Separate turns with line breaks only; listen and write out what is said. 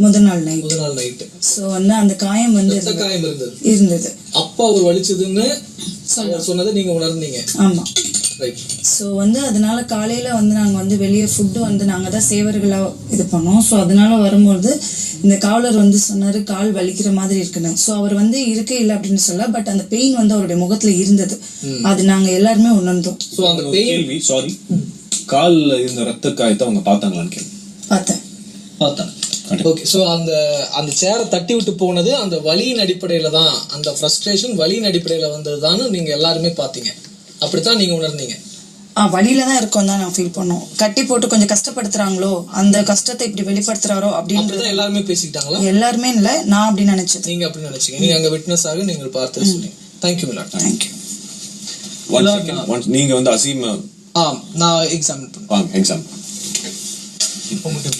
முதல் நாள் night. So வந்து அந்த காயம் வந்து இருந்தது.
அப்பா அவர் வலிச்சதுன்னு சொன்னதை நீங்க உணர்ந்தீங்க?
ஆமா. ஸோ வந்து அதனால காலையில வந்து நாங்கள் வந்து வெளியே ஃபுட்டு வந்து நாங்கள் தான் சேவர்களாக இது பண்ணோம். ஸோ அதனால வரும்போது இந்த காவலர் வந்து சொன்னார் கால் வலிக்கிற மாதிரி இருக்குன்னு. ஸோ அவர் வந்து இருக்கே இல்லை அப்படின்னு சொல்ல, பட் அந்த பெயின் வந்து அவருடைய முகத்துல இருந்தது. அது நாங்கள் எல்லாருமே உணர்ந்தோம்.
ஸோ அந்த கேள்வி சாரி காலில் இருந்த ரத்த காயத்தை அவங்க பார்த்தாங்களான்னு கேள்வி
பார்த்தேன். ஓகே. ஸோ அந்த சேரை தட்டி விட்டு போனது அந்த வலியின் அடிப்படையில தான், அந்த ஃப்ரஸ்ட்ரேஷன் வலியின் அடிப்படையில வந்ததுதான்னு நீங்க எல்லாருமே பார்த்தீங்க, அப்படித்தான் நீங்க உணர்ந்தீங்க?
வழியில தான் இருக்கோம் தான் நான் ஃபீல் பண்ணோம். கட்டி போட்டு கொஞ்சம் கஷ்டப்படுத்துறாங்களோ, அந்த கஷ்டத்தை இப்படி வெளிப்படுத்துறாரோ அப்படின்னு
எல்லாருமே பேசிக்கிட்டாங்களா?
எல்லாருமே இல்ல, நான் அப்படி நினைச்சேன்.
நீங்க அப்படி நினைச்சீங்க, நீங்க அங்க விட்னஸ் ஆக நீங்க பார்த்து சொன்னீங்க. Thank you milord.
தேங்க்யூ.
நீங்க வந்து அசீம்
நான் எக்ஸாம்பிள்
எக்ஸாம்பிள்
இப்போ மட்டும்